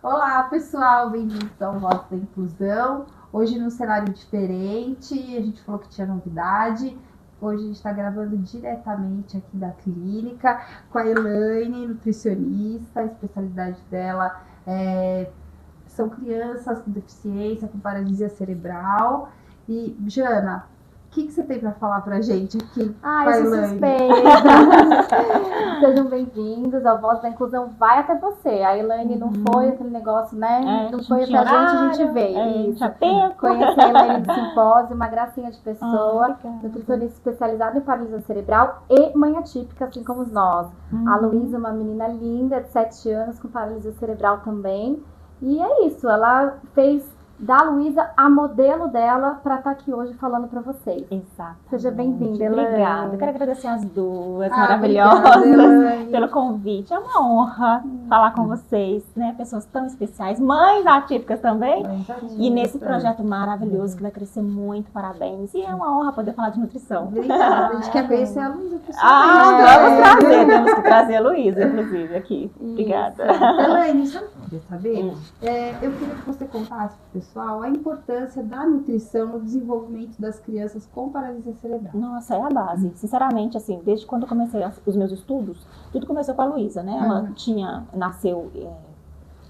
Olá, pessoal, bem-vindos ao Voz da Inclusão. Hoje num cenário diferente, a gente falou que tinha novidade. Hoje a gente está gravando diretamente aqui da clínica com a Elaine, nutricionista. A especialidade dela são crianças com deficiência, com paralisia cerebral. E, Jana, o que você tem para falar para a gente aqui? Eu sou suspeita. Sejam bem-vindos. A Voz da Inclusão vai até você. A Elaine não foi aquele negócio, né? Não foi até a gente veio. Conheci a Elaine do Simpósio, uma gracinha de pessoa, nutricionista especializada em paralisia cerebral e mãe atípica, assim como nós. A Luísa, uma menina linda de 7 anos com paralisia cerebral também. E é isso, ela fez da Luísa a modelo dela para estar aqui hoje falando para vocês. Exato. Seja bem-vinda, Elaine. Obrigada. Eu quero agradecer as duas maravilhosas pelo convite. É uma honra falar com vocês, né? Pessoas tão especiais, mães atípicas também. E nesse projeto maravilhoso que vai crescer muito, parabéns. E é uma honra poder falar de nutrição. Obrigada. A gente quer conhecer a Luísa pessoalmente. Temos que trazer a Luísa, inclusive, aqui. Obrigada. Elaine, só queria saber, eu queria que você contasse para o pessoal a importância da nutrição no desenvolvimento das crianças com paralisia cerebral. Nossa, é a base. Sinceramente, assim, desde quando eu comecei os meus estudos, tudo começou com a Luísa, né? Ela nasceu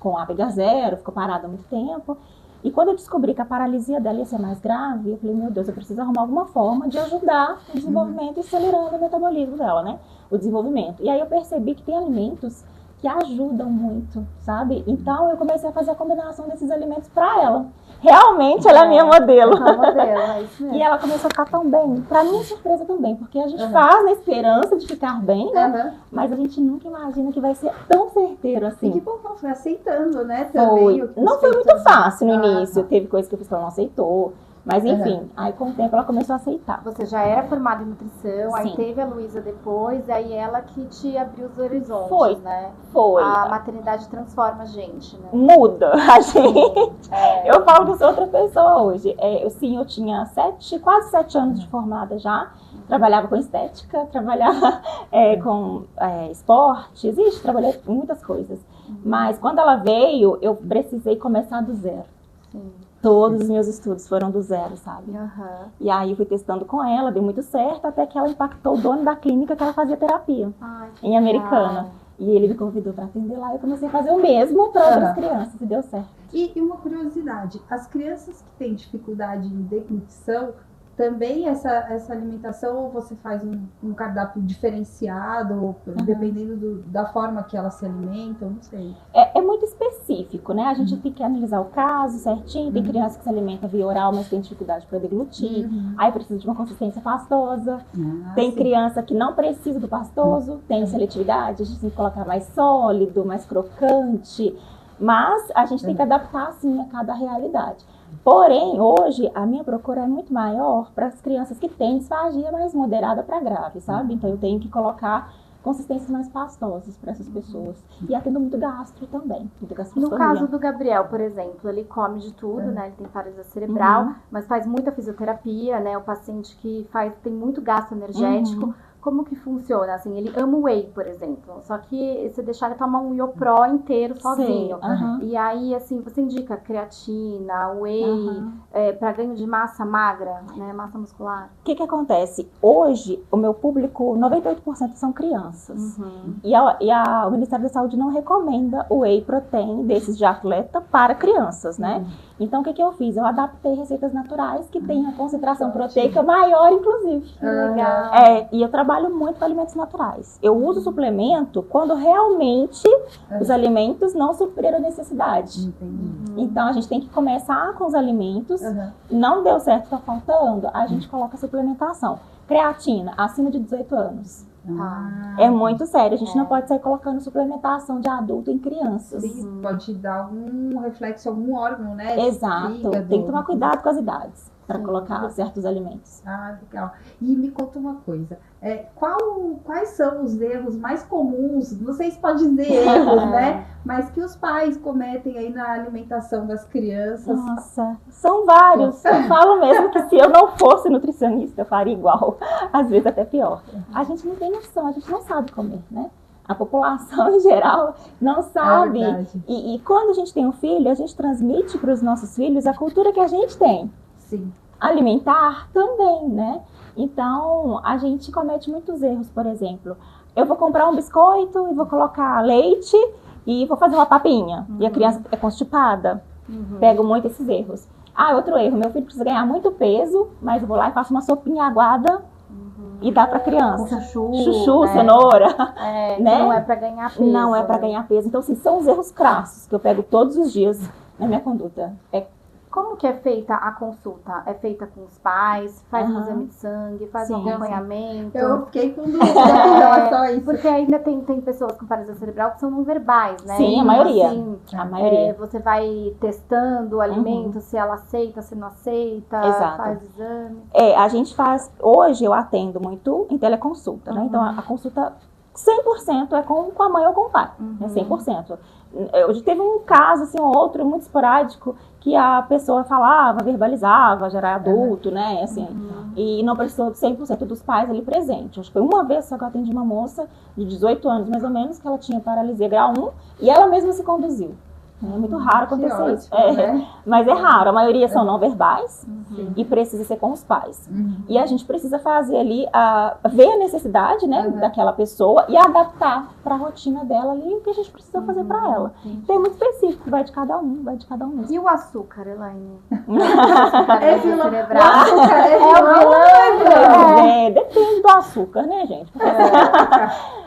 com ápiga zero, ficou parada há muito tempo. E quando eu descobri que a paralisia dela ia ser mais grave, eu falei, meu Deus, eu preciso arrumar alguma forma de ajudar o desenvolvimento e acelerando o metabolismo dela, né? O desenvolvimento. E aí eu percebi que tem alimentos que ajudam muito, sabe? Então eu comecei a fazer a combinação desses alimentos para ela. Realmente ela é a minha modelo. É isso mesmo. E ela começou a ficar tão bem. Para minha surpresa também, porque a gente faz na esperança de ficar bem, né? Mas a gente nunca imagina que vai ser tão certeiro assim. E que bom que ela foi aceitando, né? Também. Não foi muito fácil no início. Teve coisa que eu fiz que ela não aceitou. Mas enfim, aí com o tempo ela começou a aceitar. Você já era formada em nutrição, aí Sim. teve a Luísa depois, aí ela que te abriu os horizontes, né? Foi. A maternidade transforma a gente, né? Muda a gente. Eu falo que sou outra pessoa hoje. Eu tinha quase 7 anos de formada já. Trabalhava com estética, trabalhava com esportes, trabalhei com muitas coisas. Mas quando ela veio, eu precisei começar do zero. Sim. Todos os meus estudos foram do zero, sabe? E aí eu fui testando com ela, deu muito certo, até que ela impactou o dono da clínica que ela fazia terapia em Americana. E ele me convidou para atender lá e eu comecei a fazer o mesmo para outras crianças e deu certo. E uma curiosidade, as crianças que têm dificuldade em deglutição, também essa alimentação, ou você faz um cardápio diferenciado, dependendo da forma que elas se alimentam, não sei. É muito específico, né? A gente tem que analisar o caso certinho. Tem criança que se alimenta via oral, mas tem dificuldade para deglutir. Aí precisa de uma consistência pastosa. Tem criança que não precisa do pastoso, tem seletividade, a gente tem que colocar mais sólido, mais crocante. Mas a gente tem que adaptar, assim, a cada realidade. Porém, hoje, a minha procura é muito maior para as crianças que têm disfagia mais moderada para grave, sabe? Então, eu tenho que colocar consistências mais pastosas para essas pessoas. E atendo muito gastro também. No caso do Gabriel, por exemplo, ele come de tudo, né? Ele tem paralisia cerebral, mas faz muita fisioterapia, né? O paciente que tem muito gasto energético. Como que funciona? Assim, ele ama o whey, por exemplo. Só que se deixar ele tomar um Iopro inteiro sozinho. E aí, assim, você indica creatina, whey, para ganho de massa magra, né? Massa muscular. O que acontece? Hoje, o meu público, 98% são crianças. E o Ministério da Saúde não recomenda o whey protein desses de atleta para crianças, né? Então, o que eu fiz? Eu adaptei receitas naturais que têm a concentração proteica maior, inclusive. Legal. E eu trabalho muito com alimentos naturais. Eu uso suplemento quando realmente os alimentos não supriram a necessidade. Então, a gente tem que começar com os alimentos. Não deu certo, está faltando, a gente coloca a suplementação. Creatina, acima de 18 anos. É muito sério, a gente não pode sair colocando suplementação de adulto em crianças. Sim, pode dar algum reflexo, algum órgão, né? Exato, Fígado. Tem que tomar cuidado com as idades para colocar certos alimentos. Legal. E me conta uma coisa, quais são os erros mais comuns, não sei se pode dizer erros, né? Mas que os pais cometem aí na alimentação das crianças. Nossa, são vários. Eu falo mesmo que se eu não fosse nutricionista, eu faria igual. Às vezes até pior. A gente não tem noção, a gente não sabe comer, né? A população em geral não sabe. E quando a gente tem um filho, a gente transmite para os nossos filhos a cultura que a gente tem. Sim. Alimentar também, né? Então, a gente comete muitos erros, por exemplo. Eu vou comprar um biscoito e vou colocar leite e vou fazer uma papinha. E a criança é constipada. Pego muito esses erros. Outro erro. Meu filho precisa ganhar muito peso, mas eu vou lá e faço uma sopinha aguada e dá pra criança. Chuchu, cenoura. Né? Não é pra ganhar peso. Não é pra ganhar peso. Então, assim, são os erros crassos que eu pego todos os dias na minha conduta. Como que é feita a consulta? É feita com os pais? Faz um exame de sangue? Faz um acompanhamento? Eu fiquei com dúvida em relação a isso. Porque ainda tem pessoas com paralisia cerebral que são não verbais, né? Sim, a maioria. Assim, a maioria. Você vai testando o alimento, se ela aceita, se não aceita. Exato. Faz exame. A gente faz... Hoje eu atendo muito em teleconsulta, né? Então a consulta 100% é com a mãe ou com o pai. É 100%. Hoje teve um caso, assim, ou outro, muito esporádico, que a pessoa falava, verbalizava, já era adulto, né, assim, e não precisou de 100% dos pais ali presente. Acho que foi uma vez só que eu atendi uma moça de 18 anos, mais ou menos, que ela tinha paralisia grau 1, e ela mesma se conduziu. É muito raro acontecer isso. Mas é raro, a maioria são não verbais e precisa ser com os pais. E a gente precisa fazer ali, ver a necessidade, né, daquela pessoa e adaptar para a rotina dela ali o que a gente precisa fazer para ela. Então é muito específico, vai de cada um mesmo. E o açúcar, Elaine? Cerebral. Depende do açúcar, né, gente?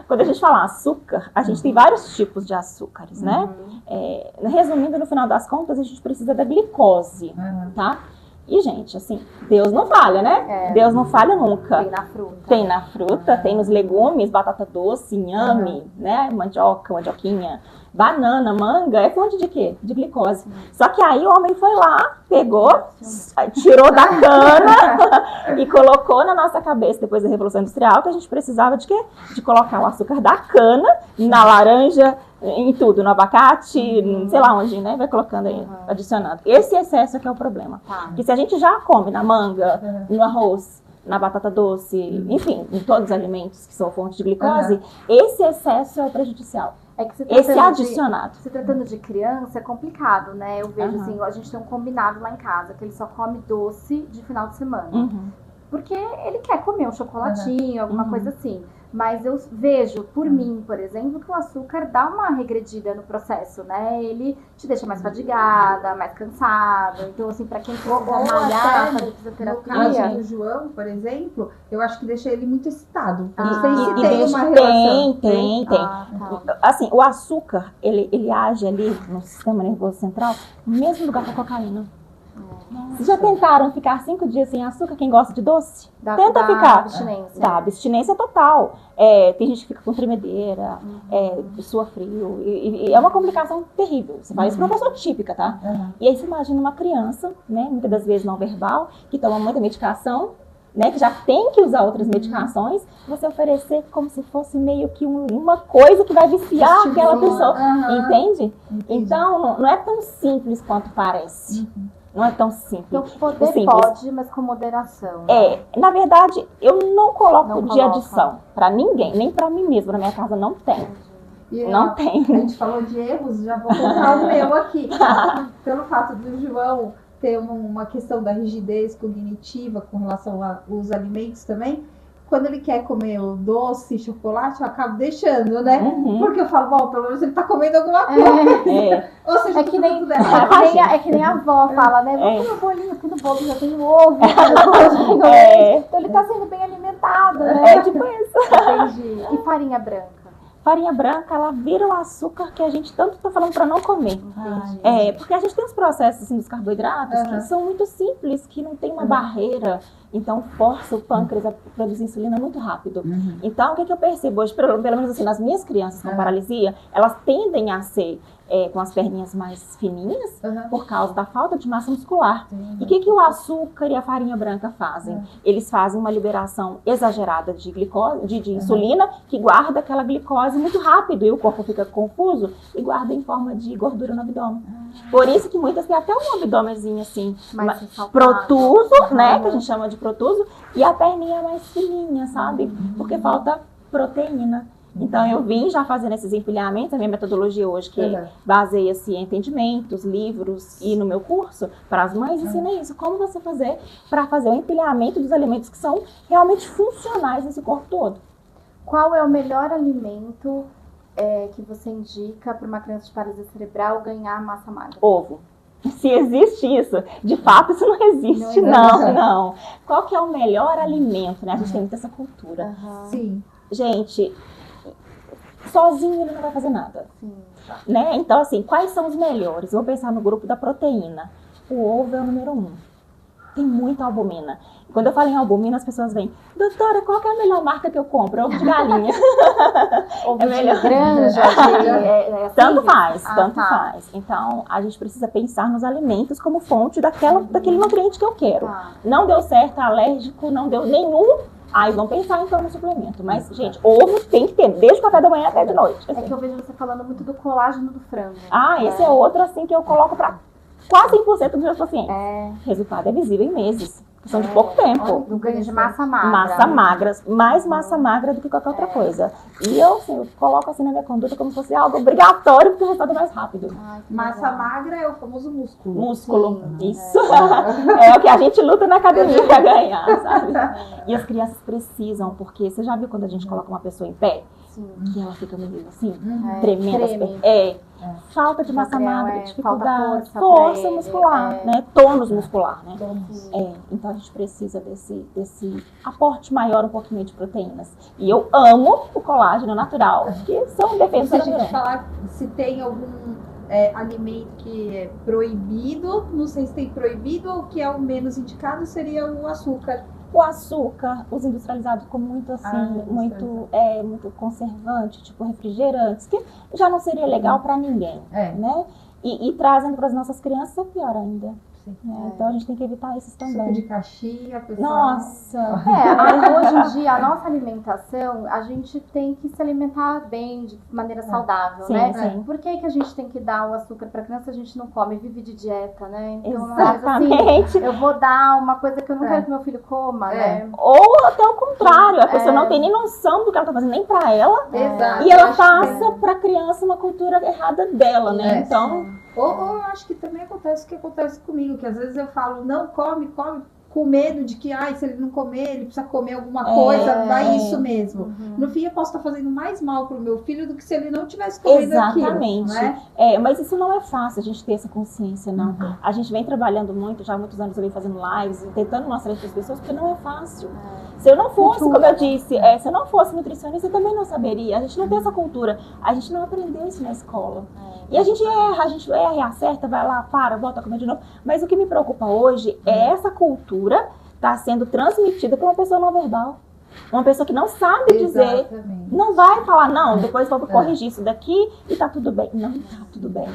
Quando a gente fala açúcar, a gente tem vários tipos de açúcares, né? Resumindo, no final das contas, a gente precisa da glicose, tá? E, gente, assim, Deus não falha, né? Deus não falha nunca. Tem na fruta. Tem na fruta, tem nos legumes, batata doce, inhame, né? Mandioquinha, banana, manga. É fonte de quê? De glicose. Só que aí o homem foi lá, pegou, tirou da cana e colocou na nossa cabeça, depois da Revolução Industrial, que a gente precisava de quê? De colocar o açúcar da cana na laranja, em tudo, no abacate, sei lá onde, né? Vai colocando aí, adicionando. Esse excesso é que é o problema. Porque se a gente já come na manga, no arroz, na batata doce, enfim, em todos os alimentos que são fonte de glicose, esse excesso é o prejudicial. Esse adicionado. Se tratando de criança, é complicado, né? Eu vejo assim, a gente tem um combinado lá em casa, que ele só come doce de final de semana. Porque ele quer comer um chocolatinho, alguma coisa assim. Mas eu vejo, por mim, por exemplo, que o açúcar dá uma regredida no processo, né? Ele te deixa mais fadigada, mais cansada. Então, assim, pra quem precisa malhar, fazer fisioterapia... No caso do João, por exemplo, eu acho que deixa ele muito excitado. Não sei se tem uma relação. Tem. Assim, o açúcar, ele age ali no sistema nervoso central, no mesmo lugar que a cocaína. Vocês já tentaram ficar 5 dias sem açúcar? Quem gosta de doce? Tenta ficar. Abstinência. Dá abstinência total. Tem gente que fica com tremedeira, sua frio. E é uma complicação terrível. Você fala isso pra uma pessoa típica, tá? E aí você imagina uma criança, né? Muitas das vezes não verbal, que toma muita medicação, né, que já tem que usar outras medicações, você oferecer como se fosse meio que uma coisa que vai viciar aquela pessoa. Entende? Então, não é tão simples quanto parece. Não é tão simples. Então, poder pode, mas com moderação. Na verdade, eu não coloco de adição para ninguém, nem para mim mesma. Na minha casa não tem. Não tem. A gente falou de erros, já vou contar o meu aqui. Pelo fato do João ter uma questão da rigidez cognitiva com relação aos alimentos também, quando ele quer comer o doce, chocolate, eu acabo deixando, né? Porque eu falo, bom, pelo menos ele tá comendo alguma coisa. Ou seja, é que nem a avó fala, né? Vamos comer um bolinho, porque no bolo já tem ovo. Então ele tá sendo bem alimentado, né? É tipo isso. Entendi. E farinha branca? Farinha branca, ela vira o açúcar que a gente tanto tá falando para não comer. Porque a gente tem os processos assim, dos carboidratos que são muito simples, que não tem uma barreira. Então, força o pâncreas a produzir insulina muito rápido. Então, o que eu percebo hoje, pelo menos assim, nas minhas crianças com paralisia, elas tendem a ser com as perninhas mais fininhas por causa da falta de massa muscular. E o que o açúcar e a farinha branca fazem? Eles fazem uma liberação exagerada de glicose, de insulina, que guarda aquela glicose muito rápido e o corpo fica confuso e guarda em forma de gordura no abdômen. Por isso que muitas têm até um abdômenzinho assim, protuso, né, que a gente chama de protuso, e a perninha mais fininha, sabe? Porque falta proteína. Então, eu vim já fazendo esses empilhamentos, a minha metodologia hoje, que baseia-se em entendimentos, livros e no meu curso, para as mães, ensina isso. Como você fazer para fazer o empilhamento dos alimentos que são realmente funcionais nesse corpo todo. Qual é o melhor alimento que você indica para uma criança de paralisia cerebral ganhar massa magra? Ovo. Se existe isso, de fato isso não existe, não. Qual que é o melhor alimento, né? A gente tem muito essa cultura. Sim. Gente, sozinho ele não vai fazer nada. Sim. Né? Então, assim, quais são os melhores? Vou pensar no grupo da proteína. O ovo é o número 1. Tem muita albumina. Quando eu falo em albumina, as pessoas vêm, doutora, qual que é a melhor marca que eu compro? Ovo de galinha. Ovo de granja. Tanto faz, tanto faz. Então, a gente precisa pensar nos alimentos como fonte daquele nutriente que eu quero. Não deu certo, alérgico, não deu nenhum. Aí vão pensar então no suplemento. Mas, gente, ovo tem que ter desde o café da manhã até de noite. Assim. É que eu vejo você falando muito do colágeno do frango. Esse é outro assim que eu coloco para quase 100% dos meus pacientes. O resultado é visível em meses. São de pouco tempo. Do ganho de massa magra. Massa magra. Mais massa magra do que qualquer outra coisa. E eu coloco assim na minha conduta como se fosse algo obrigatório, porque o resultado é mais rápido. Massa magra é o famoso músculo. Músculo. Isso. É o que a gente luta na academia pra ganhar, sabe? E as crianças precisam, porque você já viu quando a gente coloca uma pessoa em pé? Sim. Que ela fica meio assim, tremenda. Falta de massa magra, dificuldade, força muscular, né? Tônus muscular, né? Então a gente precisa desse aporte maior um pouquinho de proteínas. E eu amo o colágeno natural, que são defensores. Se a gente falar se tem algum alimento que é proibido, não sei se tem proibido ou que é o menos indicado, seria o açúcar. O açúcar, os industrializados com muito assim, muito conservante, tipo refrigerantes, que já não seria legal para ninguém, né? E trazendo para as nossas crianças é pior ainda. Então a gente tem que evitar esses também. Suco de caixinha, pessoal. Nossa! Hoje em dia, a nossa alimentação, a gente tem que se alimentar bem, de maneira saudável, né? Sim. Por que a gente tem que dar o açúcar para criança? A gente não come, vive de dieta, né? Então, exatamente. Assim, eu vou dar uma coisa que eu não quero que meu filho coma, né? Ou até o contrário, a pessoa não tem nem noção do que ela tá fazendo, nem para ela. Exato. E ela passa para a criança uma cultura errada dela, né? Então... Ou eu acho que também acontece o que acontece comigo, que às vezes eu falo, não come, com medo de que, se ele não comer, ele precisa comer alguma coisa, vai isso mesmo. No fim, eu posso estar fazendo mais mal pro meu filho do que se ele não tivesse comendo aquilo. Exatamente. Né? Mas isso não é fácil, a gente ter essa consciência, não. A gente vem trabalhando muito, já há muitos anos eu venho fazendo lives, tentando mostrar isso para as pessoas, porque não é fácil. Se eu não fosse, como eu disse, se eu não fosse nutricionista, eu também não saberia. A gente não tem essa cultura, a gente não aprendeu isso na escola. E a gente erra, acerta, vai lá, volta a comer de novo. Mas o que me preocupa hoje é essa cultura tá sendo transmitida para uma pessoa não verbal. Uma pessoa que não sabe dizer, não vai falar, não, depois vou corrigir isso daqui e tá tudo bem. Não tá tudo bem.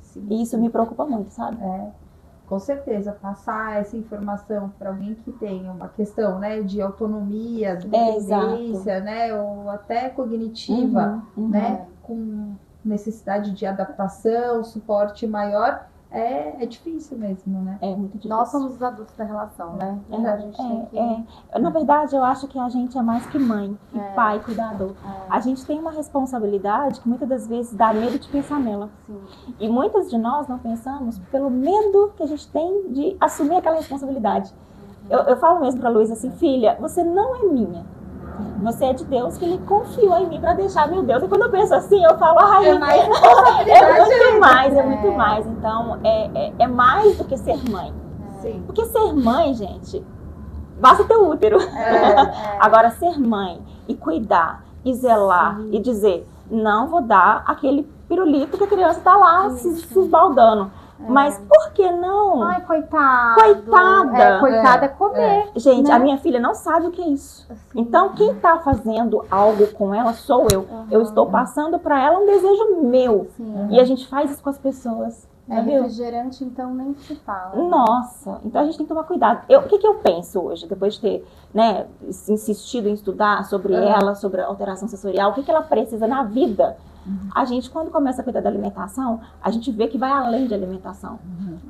Sim. E isso me preocupa muito, sabe? Com certeza, passar essa informação para alguém que tem uma questão, né, de autonomia, de dependência, né, ou até cognitiva, né, com necessidade de adaptação, suporte maior, é difícil mesmo, né? É muito difícil. Nós somos os adultos da relação, né? A gente tem que... Na verdade, eu acho que a gente é mais que mãe, que pai, cuidador. A gente tem uma responsabilidade que muitas das vezes dá medo de pensar nela. Sim. E muitas de nós não pensamos pelo medo que a gente tem de assumir aquela responsabilidade. Eu falo mesmo pra Luísa assim, filha, você não é minha. Você é de Deus, que Ele confiou em mim para deixar, meu Deus. E quando eu penso assim, eu falo, é muito mais. Então, é mais do que ser mãe. Sim. Porque ser mãe, gente, basta ter útero. Agora, ser mãe e cuidar, e zelar, e dizer, não vou dar aquele pirulito que a criança tá lá se esbaldando. Mas por que não? Ai, coitada. Coitada é comer. Gente, a minha filha não sabe o que é isso. Então, quem tá fazendo algo com ela sou eu. Eu estou passando para ela um desejo meu. E a gente faz isso com as pessoas. Refrigerante, então, nem se fala. Nossa, então a gente tem que tomar cuidado. O que eu penso hoje, depois de ter insistido em estudar sobre ela, sobre a alteração sensorial, o que ela precisa na vida? A gente, quando começa a cuidar da alimentação, a gente vê que vai além de alimentação.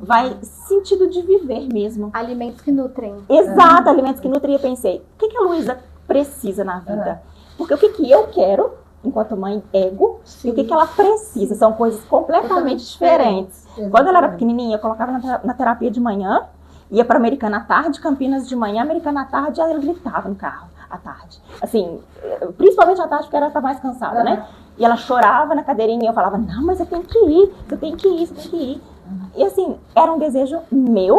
Vai sentido de viver mesmo. Alimentos que nutrem. Exato, alimentos que nutrem. Eu pensei, o que a Luísa precisa na vida? Porque o que eu quero enquanto mãe, ego, Sim. e o que ela precisa. São coisas completamente diferentes. Quando ela era pequenininha, eu colocava na terapia de manhã, ia para Americana à tarde, Campinas de manhã, Americana à tarde, aí ela gritava no carro à tarde. Assim, principalmente à tarde, porque ela estava mais cansada, né? E ela chorava na cadeirinha e eu falava, não, mas você tem que ir, você tem que ir, você tem que ir. E assim, era um desejo meu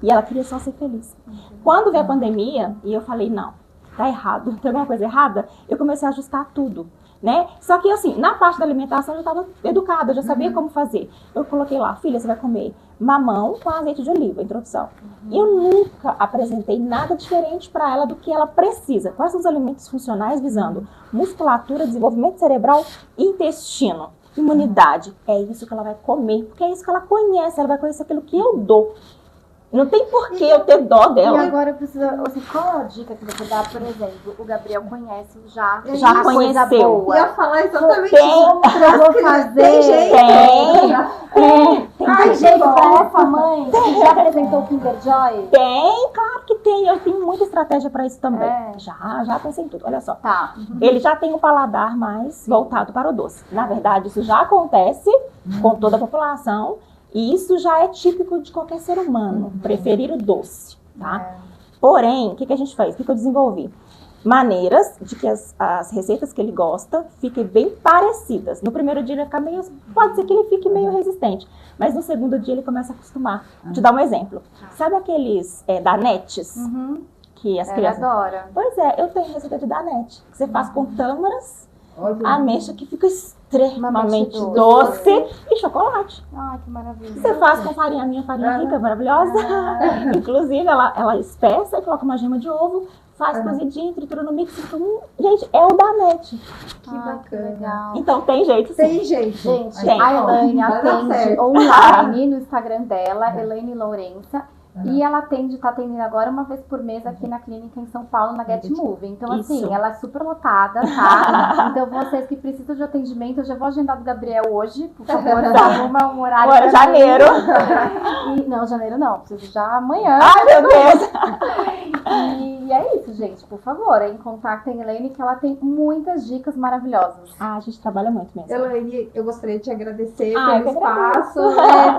e ela queria só ser feliz. Quando veio a pandemia, e eu falei, não, tá errado, tem alguma coisa errada, eu comecei a ajustar tudo, né? Só que assim, na parte da alimentação eu já estava educada, eu já sabia como fazer. Eu coloquei lá, filha, você vai comer mamão com azeite de oliva, introdução. E eu nunca apresentei nada diferente para ela do que ela precisa. Quais são os alimentos funcionais visando musculatura, desenvolvimento cerebral e intestino? Imunidade. É isso que ela vai comer, porque é isso que ela conhece, ela vai conhecer aquilo que eu dou. Não tem por que eu ter dó dela. E agora eu preciso, assim, qual a dica que você dá, por exemplo, o Gabriel conhece já Já conheceu. Eu ia falar exatamente Tem. isso. Como que eu vou fazer? Tem jeito. Tem jeito pra essa mãe que já apresentou o Kinder Joy? Tem, claro que tem. Eu tenho muita estratégia para isso também. É. Já pensei em tudo. Olha só. Tá. Ele já tem um paladar mais voltado para o doce. Na verdade, isso já acontece com toda a população. E isso já é típico de qualquer ser humano, preferir o doce, tá? Porém, o que a gente faz? O que eu desenvolvi? Maneiras de que as receitas que ele gosta fiquem bem parecidas. No primeiro dia ele vai ficar meio... Pode ser que ele fique meio resistente, mas no segundo dia ele começa a acostumar. Vou te dar um exemplo. Sabe aqueles danetes que as crianças... adora. Pois é, eu tenho receita de danete, que você faz com tâmaras, ameixa, que fica extremamente doce e chocolate. Ai, que maravilha. Você faz com farinha, a minha farinha rica, maravilhosa. Inclusive, ela espessa e coloca uma gema de ovo, faz cozidinho, tritura no mix. Gente, é o danete. Que bacana. Legal. Então tem jeito, sim. Tem jeito. Gente, Tem. a Elaine Vai dar atende certo. online no Instagram dela, Elaine Lourença. E ela tá atendendo agora uma vez por mês aqui na clínica em São Paulo, na Get Move. Então, assim, Isso. ela é super lotada, tá? Então, vocês que precisam de atendimento, eu já vou agendar do Gabriel hoje, por favor, arruma um horário. Agora, pra mim. janeiro. Não, janeiro não, preciso já amanhã. Ai, meu Deus. E é isso, gente, por favor, contactem a Elaine, que ela tem muitas dicas maravilhosas. A gente trabalha muito mesmo. Elaine, eu gostaria de te agradecer eu pelo que espaço,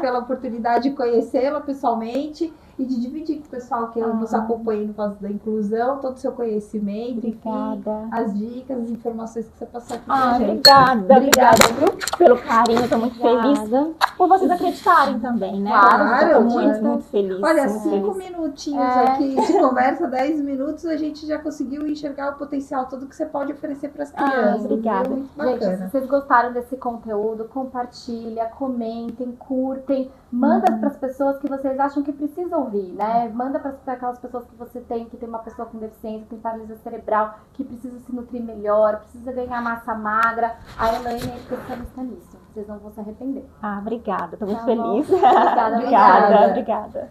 pela oportunidade de conhecê-la pessoalmente e de dividir com o pessoal que nos acompanha no Voz da Inclusão, todo o seu conhecimento, Obrigada. enfim, as dicas, as informações que você passou aqui pra gente. Obrigada, viu? Pelo carinho, eu tô muito feliz por vocês acreditarem também, né? Claro, eu tô muito. muito feliz. Olha, muito 5 feliz. minutinhos aqui de conversa, 10 minutos, a gente já conseguiu enxergar o potencial todo que você pode oferecer para as crianças. Obrigada. Muito Gente, bacana. se vocês gostaram desse conteúdo, compartilha, comentem, curtem, manda para as pessoas que vocês acham que precisam ouvir, né? Manda para aquelas pessoas que você tem, que tem uma pessoa com deficiência, que tem paralisia cerebral, que precisa se nutrir melhor, precisa ganhar massa magra. A Elaine é especialista nisso. Vocês não vão se arrepender. Obrigada, tô muito Tá bom. feliz. Obrigada. Obrigada.